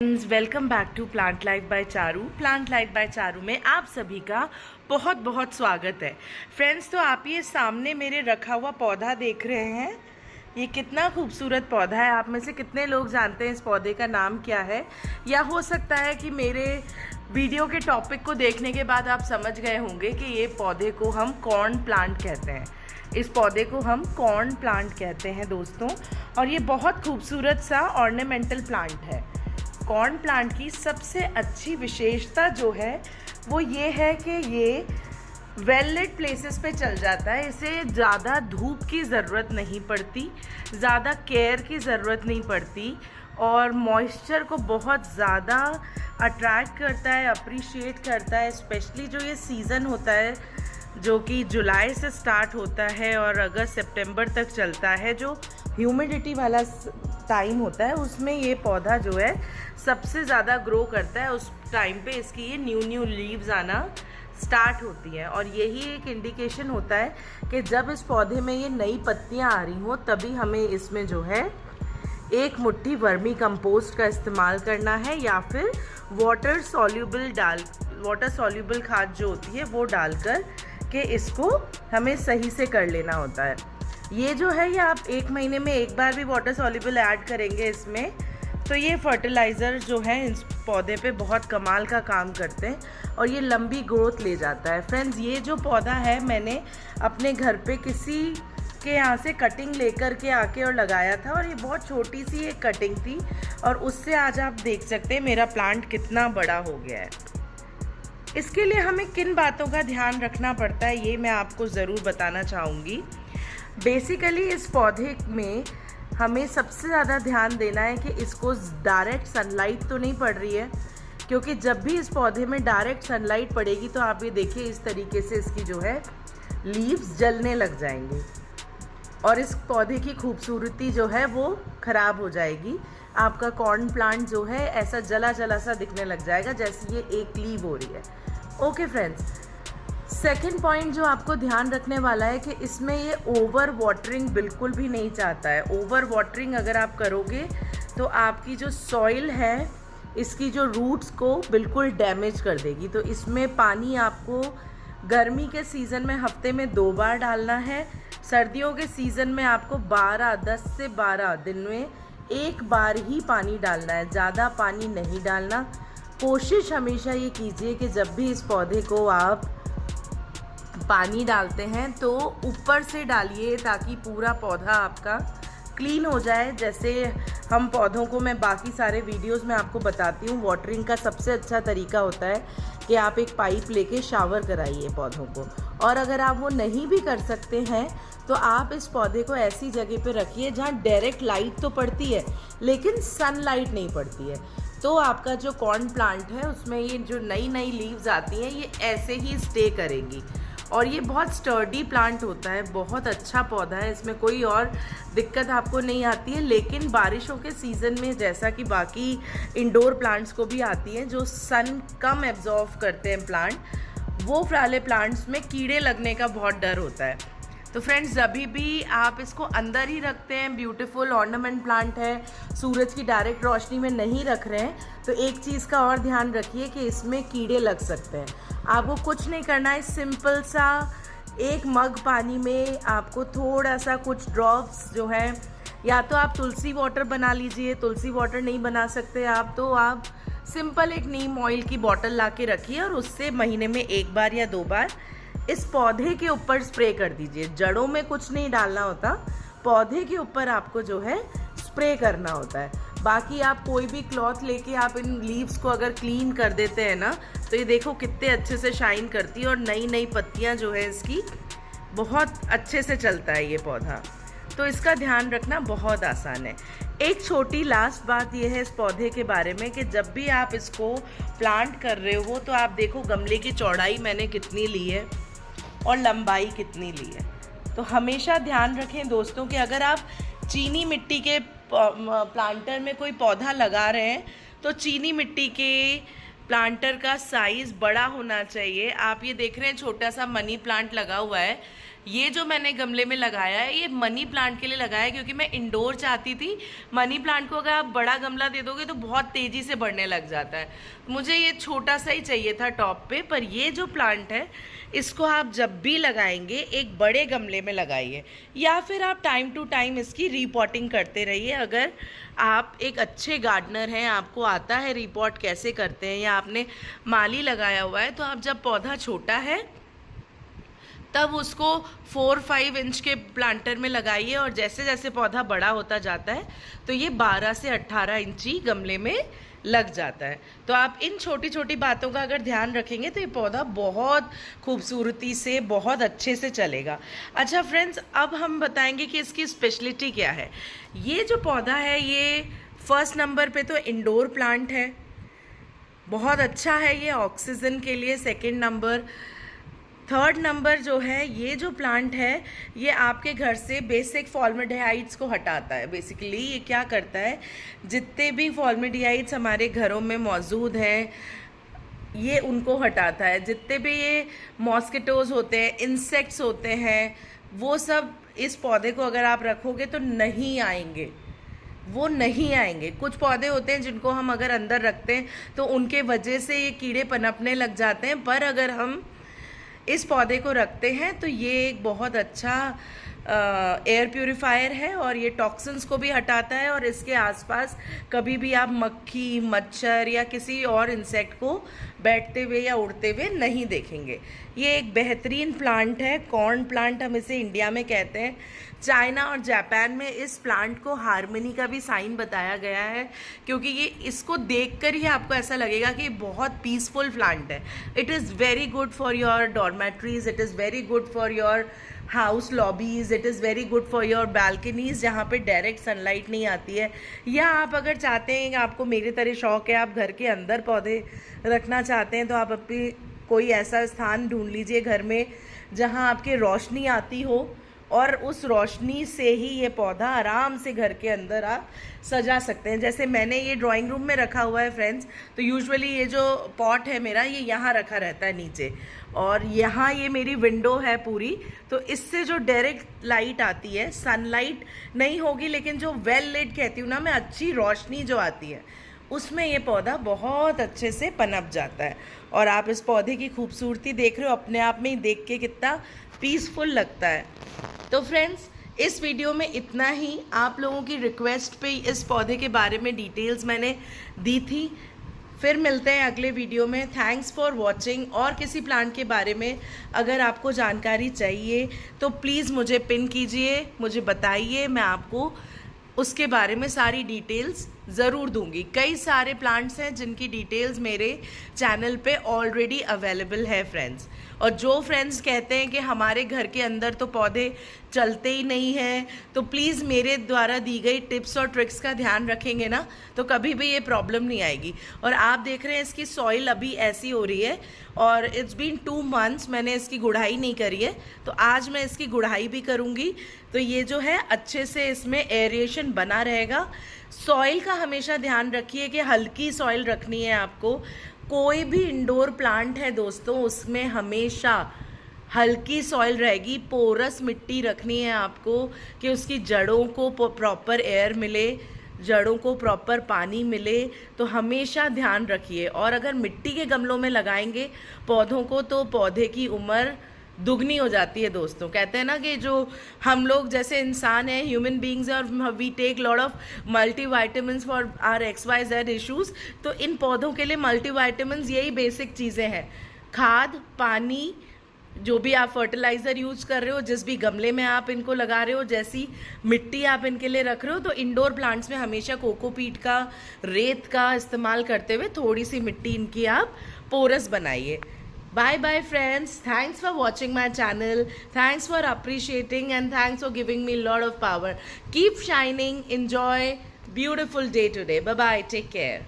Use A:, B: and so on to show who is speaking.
A: Welcome back to plant life by Charu. Plant life by Charu में आप सभी का बहुत बहुत स्वागत है। फ्रेंड्स, तो आप ये सामने मेरे रखा हुआ पौधा देख रहे हैं, ये कितना खूबसूरत पौधा है। आप में से कितने लोग जानते हैं इस पौधे का नाम क्या है? या हो सकता है कि मेरे वीडियो के टॉपिक को देखने के बाद आप समझ गए होंगे कि ये पौधे को हम कॉर्न प्लांट कहते हैं। इस पौधे को हम कॉर्न प्लांट कहते हैं दोस्तों, और ये बहुत खूबसूरत सा ऑर्नामेंटल प्लांट है। कॉर्न प्लांट की सबसे अच्छी विशेषता जो है वो ये है कि ये वेल लिट प्लेसेस पे चल जाता है। इसे ज़्यादा धूप की ज़रूरत नहीं पड़ती, ज़्यादा केयर की ज़रूरत नहीं पड़ती, और मॉइस्चर को बहुत ज़्यादा अट्रैक्ट करता है, अप्रिशिएट करता है। स्पेशली जो ये सीज़न होता है जो कि जुलाई से स्टार्ट होता है और अगस्त सितंबर तक चलता है, जो ह्यूमिडिटी वाला टाइम होता है, उसमें ये पौधा जो है सबसे ज़्यादा ग्रो करता है। उस टाइम पे इसकी ये न्यू लीव्स आना स्टार्ट होती हैं, और यही एक इंडिकेशन होता है कि जब इस पौधे में ये नई पत्तियां आ रही हों तभी हमें इसमें जो है एक मुट्ठी वर्मी कंपोस्ट का इस्तेमाल करना है, या फिर वाटर सॉल्यूबल खाद जो होती है वो डालकर कि इसको हमें सही से कर लेना होता है। ये जो है ये आप 1 महीने में एक बार भी वाटर सॉल्यूबल ऐड करेंगे इसमें, तो ये फर्टिलाइज़र जो है इस पौधे पे बहुत कमाल का काम करते हैं और ये लंबी ग्रोथ ले जाता है। फ्रेंड्स, ये जो पौधा है मैंने अपने घर पे किसी के यहाँ से कटिंग लेकर के आके और लगाया था, और ये बहुत छोटी सी एक कटिंग थी, और उससे आज आप देख सकते हैं मेरा प्लांट कितना बड़ा हो गया है। इसके लिए हमें किन बातों का ध्यान रखना पड़ता है ये मैं आपको ज़रूर बताना चाहूँगी। बेसिकली इस पौधे में हमें सबसे ज़्यादा ध्यान देना है कि इसको डायरेक्ट सनलाइट तो नहीं पड़ रही है, क्योंकि जब भी इस पौधे में डायरेक्ट सनलाइट पड़ेगी तो आप ये देखिए इस तरीके से इसकी जो है लीव्स जलने लग जाएंगी और इस पौधे की खूबसूरती जो है वो ख़राब हो जाएगी। आपका कॉर्न प्लांट जो है ऐसा जला जला सा दिखने लग जाएगा जैसे ये एक लीव हो रही है। ओके फ्रेंड्स, सेकेंड पॉइंट जो आपको ध्यान रखने वाला है कि इसमें ये ओवर वाटरिंग बिल्कुल भी नहीं चाहता है। ओवर वाटरिंग अगर आप करोगे तो आपकी जो सॉइल है इसकी जो रूट्स को बिल्कुल डैमेज कर देगी। तो इसमें पानी आपको गर्मी के सीज़न में हफ्ते में 2 बार डालना है, सर्दियों के सीज़न में आपको 10 से 12 दिन में 1 बार ही पानी डालना है, ज़्यादा पानी नहीं डालना। कोशिश हमेशा ये कीजिए कि जब भी इस पौधे को आप पानी डालते हैं तो ऊपर से डालिए ताकि पूरा पौधा आपका क्लीन हो जाए। जैसे हम पौधों को मैं बाकी सारे वीडियोस में आपको बताती हूँ, वाटरिंग का सबसे अच्छा तरीका होता है कि आप एक पाइप लेके शावर कराइए पौधों को। और अगर आप वो नहीं भी कर सकते हैं तो आप इस पौधे को ऐसी जगह पे रखिए जहाँ डायरेक्ट लाइट तो पड़ती है लेकिन सनलाइट नहीं पड़ती है। तो आपका जो कॉर्न प्लांट है उसमें ये जो नई लीव्स आती हैं ये ऐसे ही स्टे करेंगी, और ये बहुत स्टर्डी प्लांट होता है, बहुत अच्छा पौधा है, इसमें कोई और दिक्कत आपको नहीं आती है। लेकिन बारिशों के सीज़न में जैसा कि बाकी इंडोर प्लांट्स को भी आती हैं जो सन कम एब्जॉर्व करते हैं प्लांट, वो वाले प्लांट्स में कीड़े लगने का बहुत डर होता है। तो फ्रेंड्स, जब भी आप इसको अंदर ही रखते हैं, ब्यूटीफुल ऑर्नामेंट प्लांट है, सूरज की डायरेक्ट रोशनी में नहीं रख रहे हैं, तो एक चीज़ का और ध्यान रखिए कि इसमें कीड़े लग सकते हैं। आपको कुछ नहीं करना है, सिंपल सा 1 मग पानी में आपको थोड़ा सा कुछ ड्रॉप्स जो है, या तो आप तुलसी वाटर बना लीजिए, तुलसी वाटर नहीं बना सकते आप तो आप सिंपल एक नीम ऑयल की बॉटल ला के रखिए और उससे महीने में 1 बार या 2 बार इस पौधे के ऊपर स्प्रे कर दीजिए। जड़ों में कुछ नहीं डालना होता, पौधे के ऊपर आपको जो है स्प्रे करना होता है। बाकी आप कोई भी क्लॉथ लेके आप इन लीव्स को अगर क्लीन कर देते हैं ना, तो ये देखो कितने अच्छे से शाइन करती है और नई पत्तियां जो है इसकी बहुत अच्छे से चलता है ये पौधा। तो इसका ध्यान रखना बहुत आसान है। एक छोटी लास्ट बात यह है इस पौधे के बारे में कि जब भी आप इसको प्लांट कर रहे हो तो आप देखो गमले की चौड़ाई मैंने कितनी ली है और लंबाई कितनी ली है। तो हमेशा ध्यान रखें दोस्तों कि अगर आप चीनी मिट्टी के प्लांटर में कोई पौधा लगा रहे हैं तो चीनी मिट्टी के प्लांटर का साइज़ बड़ा होना चाहिए। आप ये देख रहे हैं छोटा सा मनी प्लांट लगा हुआ है, ये जो मैंने गमले में लगाया है ये मनी प्लांट के लिए लगाया है, क्योंकि मैं इंडोर चाहती थी। मनी प्लांट को अगर आप बड़ा गमला दे दोगे तो बहुत तेज़ी से बढ़ने लग जाता है, मुझे ये छोटा सा ही चाहिए था टॉप पे। पर ये जो प्लांट है इसको आप जब भी लगाएंगे एक बड़े गमले में लगाइए, या फिर आप टाइम टू टाइम इसकी रीपॉटिंग करते रहिए। अगर आप एक अच्छे गार्डनर हैं, आपको आता है रीपॉट कैसे करते हैं, या आपने माली लगाया हुआ है, तो आप जब पौधा छोटा है तब उसको 4-5 इंच के प्लांटर में लगाइए, और जैसे जैसे पौधा बड़ा होता जाता है तो ये 12 से 18 इंची गमले में लग जाता है। तो आप इन छोटी छोटी बातों का अगर ध्यान रखेंगे तो ये पौधा बहुत खूबसूरती से बहुत अच्छे से चलेगा। अच्छा फ्रेंड्स, अब हम बताएंगे कि इसकी स्पेशलिटी क्या है। ये जो पौधा है ये फर्स्ट नंबर पे तो इंडोर प्लांट है, बहुत अच्छा है ये ऑक्सीजन के लिए। सेकंड नंबर, थर्ड नंबर जो है, ये जो प्लांट है ये आपके घर से बेसिक फॉर्मेल्डिहाइड्स को हटाता है। बेसिकली ये क्या करता है, जितने भी फॉर्मेल्डिहाइड्स हमारे घरों में मौजूद हैं ये उनको हटाता है। जितने भी ये मॉस्किटोज़ होते हैं, इंसेक्ट्स होते हैं, वो सब इस पौधे को अगर आप रखोगे तो नहीं आएंगे, वो नहीं आएंगे। कुछ पौधे होते हैं जिनको हम अगर अंदर रखते हैं तो उनके वजह से ये कीड़े पनपने लग जाते हैं, पर अगर हम इस पौधे को रखते हैं तो ये एक बहुत अच्छा एयर प्यूरिफायर है, और ये टॉक्सिन्स को भी हटाता है, और इसके आसपास कभी भी आप मक्खी, मच्छर या किसी और इंसेक्ट को बैठते हुए या उड़ते हुए नहीं देखेंगे। ये एक बेहतरीन प्लांट है, कॉर्न प्लांट हम इसे इंडिया में कहते हैं। चाइना और जापान में इस प्लांट को हार्मनी का भी साइन बताया गया है, क्योंकि ये इसको देखकर ही आपको ऐसा लगेगा कि बहुत पीसफुल प्लांट है। It is very good for your dormitories, it is very good for your house lobbies, it is very good for your balconies जहाँ पे डायरेक्ट सनलाइट नहीं आती है। या आप अगर चाहते हैं कि आपको मेरे तरह शौक है, आप घर के अंदर पौधे रखना चाहते हैं, तो आप अपनी कोई ऐसा स्थान ढूंढ लीजिए घर में जहाँ आपके रोशनी आती हो, और उस रोशनी से ही ये पौधा आराम से घर के अंदर आप सजा सकते हैं। जैसे मैंने ये ड्राइंग रूम में रखा हुआ है फ्रेंड्स, तो यूजुअली ये जो पॉट है मेरा ये यहाँ रखा रहता है नीचे, और यहाँ ये मेरी विंडो है पूरी, तो इससे जो डायरेक्ट लाइट आती है, सनलाइट नहीं होगी लेकिन जो वेल लाइट कहती हूँ ना मैं, अच्छी रोशनी जो आती है, उसमें ये पौधा बहुत अच्छे से पनप जाता है। और आप इस पौधे की खूबसूरती देख रहे हो, अपने आप में ही देख के कितना पीसफुल लगता है। तो फ्रेंड्स, इस वीडियो में इतना ही। आप लोगों की रिक्वेस्ट पे इस पौधे के बारे में डिटेल्स मैंने दी थी। फिर मिलते हैं अगले वीडियो में। Thanks for watching. और किसी प्लांट के बारे में अगर आपको जानकारी चाहिए तो प्लीज़ मुझे पिन कीजिए, मुझे बताइए, मैं आपको उसके बारे में सारी डिटेल्स ज़रूर दूंगी। कई सारे प्लांट्स हैं जिनकी डिटेल्स मेरे चैनल पे ऑलरेडी अवेलेबल है फ्रेंड्स। और जो फ्रेंड्स कहते हैं कि हमारे घर के अंदर तो पौधे चलते ही नहीं हैं, तो प्लीज़ मेरे द्वारा दी गई टिप्स और ट्रिक्स का ध्यान रखेंगे ना, तो कभी भी ये प्रॉब्लम नहीं आएगी। और आप देख रहे हैं इसकी सॉइल अभी ऐसी हो रही है, और इट्स बीन 2 months मैंने इसकी गुड़ाई नहीं करी है, तो आज मैं इसकी गुड़ाई भी करूँगी। तो ये जो है अच्छे से इसमें एरिएशन बना रहेगा। सॉइल का हमेशा ध्यान रखिए कि हल्की सॉइल रखनी है आपको। कोई भी इंडोर प्लांट है दोस्तों, उसमें हमेशा हल्की सॉइल रहेगी, पोरस मिट्टी रखनी है आपको कि उसकी जड़ों को प्रॉपर एयर मिले, जड़ों को प्रॉपर पानी मिले। तो हमेशा ध्यान रखिए। और अगर मिट्टी के गमलों में लगाएंगे पौधों को तो पौधे की उम्र दुगनी हो जाती है दोस्तों। कहते हैं ना कि जो हम लोग जैसे इंसान हैं, ह्यूमन बींग्स हैं, और we take lot of multivitamins for our XYZ issues, तो इन पौधों के लिए मल्टीविटामिन्स यही बेसिक चीज़ें हैं। खाद, पानी, जो भी आप फर्टिलाइज़र यूज़ कर रहे हो, जिस भी गमले में आप इनको लगा रहे हो, जैसी मिट्टी आप इनके लिए रख रहे हो, तो इंडोर प्लांट्स में हमेशा कोकोपीट का, रेत का इस्तेमाल करते हुए थोड़ी सी मिट्टी इनकी आप पोरस बनाइए। Bye bye friends. Thanks for watching my channel. Thanks for appreciating and thanks for giving me a lot of power. Keep shining. Enjoy beautiful day today. Bye bye. Take care.